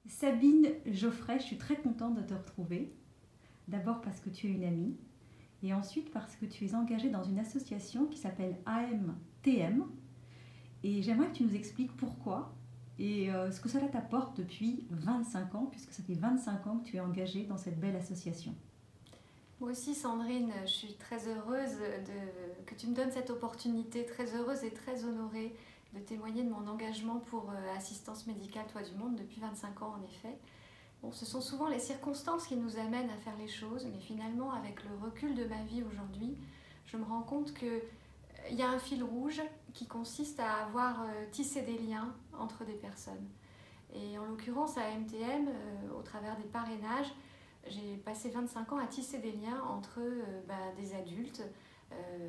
Sabine Geoffrey, je suis très contente de te retrouver. D'abord parce que tu es une amie et ensuite parce que tu es engagée dans une association qui s'appelle AMTM. Et j'aimerais que tu nous expliques pourquoi et ce que cela t'apporte depuis 25 ans, puisque ça fait 25 ans que tu es engagée dans cette belle association. Moi aussi, Sandrine, je suis très heureuse que tu me donnes cette opportunité, très heureuse et très honorée de témoigner de mon engagement pour Assistance médicale Toit du Monde depuis 25 ans en effet. Bon, ce sont souvent les circonstances qui nous amènent à faire les choses, mais finalement, avec le recul de ma vie aujourd'hui, je me rends compte qu'il y a un fil rouge qui consiste à avoir tissé des liens entre des personnes. Et en l'occurrence, à MTM, au travers des parrainages, j'ai passé 25 ans à tisser des liens entre des adultes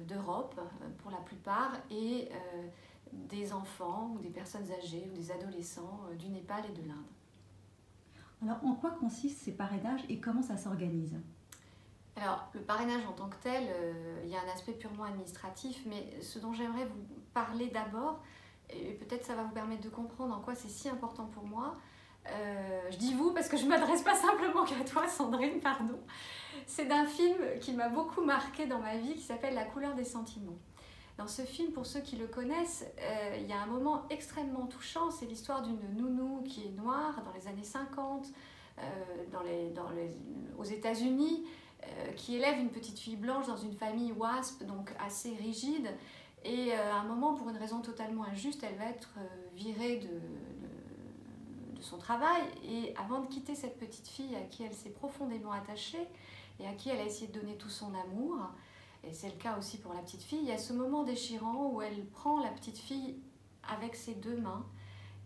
d'Europe, pour la plupart, et des enfants ou des personnes âgées ou des adolescents du Népal et de l'Inde. Alors en quoi consistent ces parrainages et comment ça s'organise? Alors, le parrainage en tant que tel, il y a un aspect purement administratif, mais ce dont j'aimerais vous parler d'abord, et peut-être ça va vous permettre de comprendre en quoi c'est si important pour moi, je dis vous parce que je ne m'adresse pas simplement qu'à toi, Sandrine, pardon. C'est d'un film qui m'a beaucoup marqué dans ma vie qui s'appelle La couleur des sentiments. Dans ce film, pour ceux qui le connaissent, il y a un moment extrêmement touchant. C'est l'histoire d'une nounou qui est noire dans les années 50 aux États-Unis, qui élève une petite fille blanche dans une famille WASP, donc assez rigide. Et à un moment, pour une raison totalement injuste, elle va être virée de son travail. Et avant de quitter cette petite fille à qui elle s'est profondément attachée et à qui elle a essayé de donner tout son amour, et c'est le cas aussi pour la petite fille, il y a ce moment déchirant où elle prend la petite fille avec ses deux mains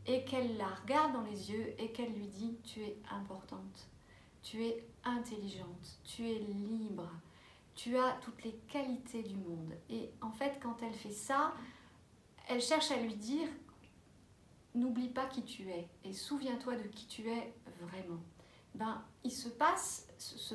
et qu'elle la regarde dans les yeux et qu'elle lui dit « Tu es importante, tu es intelligente, tu es libre, tu as toutes les qualités du monde. » Et en fait, quand elle fait ça, elle cherche à lui dire « N'oublie pas qui tu es et souviens-toi de qui tu es vraiment. » Il se passe,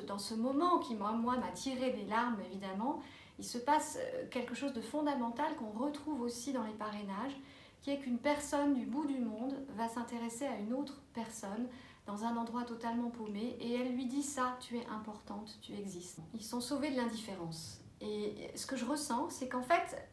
dans ce moment qui moi m'a tiré des larmes évidemment, il se passe quelque chose de fondamental qu'on retrouve aussi dans les parrainages, qui est qu'une personne du bout du monde va s'intéresser à une autre personne dans un endroit totalement paumé et elle lui dit ça, tu es importante, tu existes. Ils sont sauvés de l'indifférence. Et ce que je ressens, c'est qu'en fait,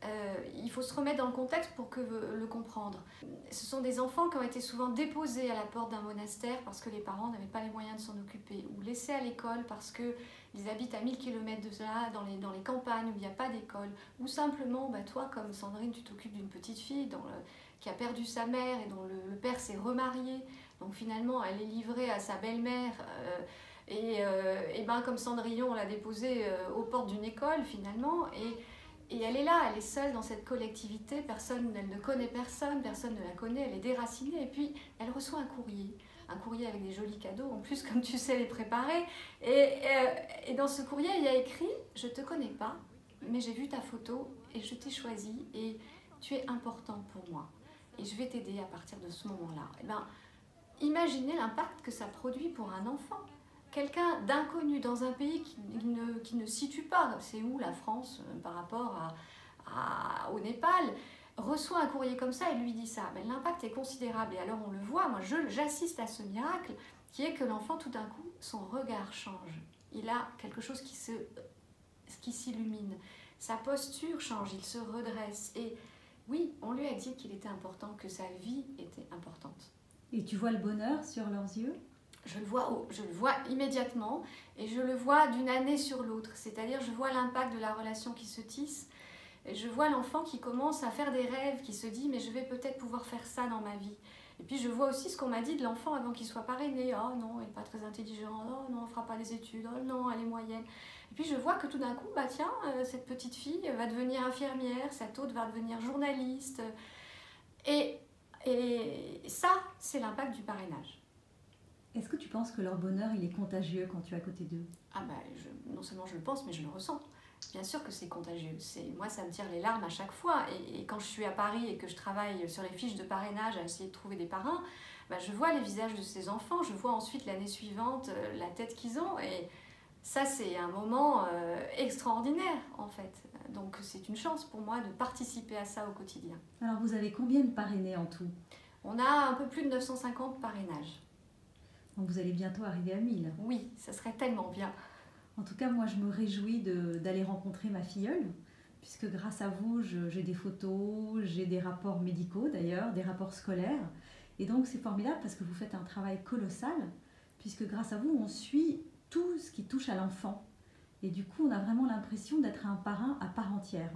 il faut se remettre dans le contexte pour le comprendre. Ce sont des enfants qui ont été souvent déposés à la porte d'un monastère parce que les parents n'avaient pas les moyens de s'en occuper, ou laissés à l'école parce qu'ils habitent à 1000 km de là, dans les campagnes où il n'y a pas d'école, ou simplement, toi comme Sandrine, tu t'occupes d'une petite fille qui a perdu sa mère et dont le père s'est remarié, donc finalement elle est livrée à sa belle-mère. Comme Cendrillon, on l'a déposée aux portes d'une école finalement, et elle est là, elle est seule dans cette collectivité, elle ne connaît personne, personne ne la connaît, elle est déracinée, et puis elle reçoit un courrier avec des jolis cadeaux, en plus comme tu sais les préparer, et dans ce courrier il y a écrit « Je ne te connais pas, mais j'ai vu ta photo et je t'ai choisi et tu es important pour moi, et je vais t'aider à partir de ce moment-là. » Imaginez l'impact que ça produit pour un enfant. Quelqu'un d'inconnu dans un pays qui ne situe pas, c'est où la France par rapport au Népal, reçoit un courrier comme ça et lui dit ça. L'impact est considérable et alors on le voit, moi j'assiste à ce miracle qui est que l'enfant tout d'un coup, son regard change. Il a quelque chose qui s'illumine, sa posture change, il se redresse et oui, on lui a dit qu'il était important, que sa vie était importante. Et tu vois le bonheur sur leurs yeux? Je le vois immédiatement et je le vois d'une année sur l'autre. C'est-à-dire, je vois l'impact de la relation qui se tisse. Et je vois l'enfant qui commence à faire des rêves, qui se dit « mais je vais peut-être pouvoir faire ça dans ma vie ». Et puis je vois aussi ce qu'on m'a dit de l'enfant avant qu'il soit parrainé. « Oh non, elle n'est pas très intelligente. Oh non, elle ne fera pas les études. Oh non, elle est moyenne. » Et puis je vois que tout d'un coup, cette petite fille va devenir infirmière, cette autre va devenir journaliste. Et ça, c'est l'impact du parrainage. Est-ce que tu penses que leur bonheur il est contagieux quand tu es à côté d'eux? Non seulement je le pense, mais je le ressens. Bien sûr que c'est contagieux. Moi, ça me tire les larmes à chaque fois. Et quand je suis à Paris et que je travaille sur les fiches de parrainage à essayer de trouver des parrains, je vois les visages de ces enfants. Je vois ensuite l'année suivante la tête qu'ils ont. Et ça, c'est un moment extraordinaire, en fait. Donc, c'est une chance pour moi de participer à ça au quotidien. Alors, vous avez combien de parrainés en tout? On a un peu plus de 950 parrainages. Donc vous allez bientôt arriver à 1000. Oui, ça serait tellement bien. En tout cas, moi, je me réjouis d'aller rencontrer ma filleule, puisque grâce à vous, j'ai des photos, j'ai des rapports médicaux d'ailleurs, des rapports scolaires. Et donc, c'est formidable parce que vous faites un travail colossal, puisque grâce à vous, on suit tout ce qui touche à l'enfant. Et du coup, on a vraiment l'impression d'être un parrain à part entière.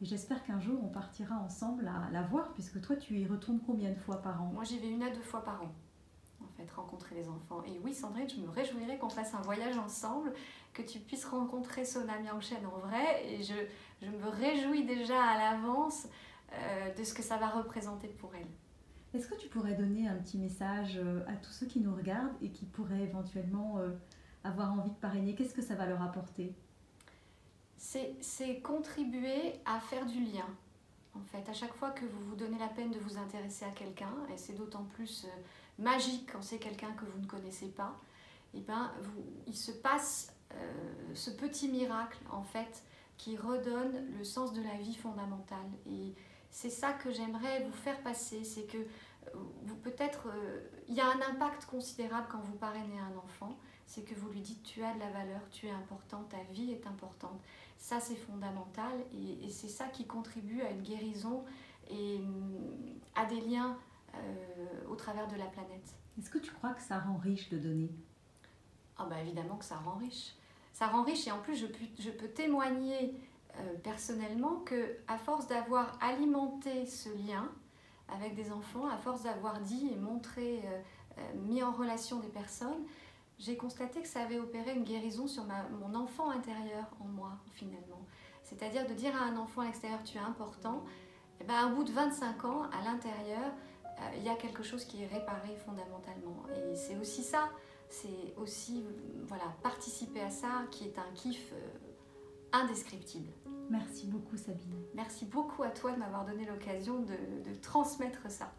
Et j'espère qu'un jour, on partira ensemble la voir, puisque toi, tu y retournes combien de fois par an? Moi, j'y vais 1 à 2 fois par an, en fait, rencontrer les enfants. Et oui, Sandrine, je me réjouirais qu'on fasse un voyage ensemble, que tu puisses rencontrer Sona Miangchen en vrai. Et je me réjouis déjà à l'avance de ce que ça va représenter pour elle. Est-ce que tu pourrais donner un petit message à tous ceux qui nous regardent et qui pourraient éventuellement avoir envie de parrainer? Qu'est-ce que ça va leur apporter? C'est contribuer à faire du lien. En fait, à chaque fois que vous vous donnez la peine de vous intéresser à quelqu'un, et c'est d'autant plus magique quand c'est quelqu'un que vous ne connaissez pas, et ben, il se passe ce petit miracle en fait qui redonne le sens de la vie fondamentale. Et c'est ça que j'aimerais vous faire passer, c'est que peut-être il y a un impact considérable quand vous parrainez un enfant, c'est que vous lui dites tu as de la valeur, tu es important, ta vie est importante. Ça c'est fondamental et c'est ça qui contribue à une guérison et à des liens au travers de la planète. Est-ce que tu crois que ça rend riche de donner? Ah bah évidemment que ça rend riche. Ça rend riche et en plus je peux témoigner personnellement que à force d'avoir alimenté ce lien avec des enfants, à force d'avoir dit et montré, mis en relation des personnes, j'ai constaté que ça avait opéré une guérison sur mon enfant intérieur en moi finalement. C'est-à-dire de dire à un enfant à l'extérieur tu es important, et ben, au bout de 25 ans, à l'intérieur, il y a quelque chose qui est réparé fondamentalement. Et c'est aussi ça, c'est aussi voilà, participer à ça qui est un kiff indescriptible. Merci beaucoup Sabine. Merci beaucoup à toi de m'avoir donné l'occasion de transmettre ça.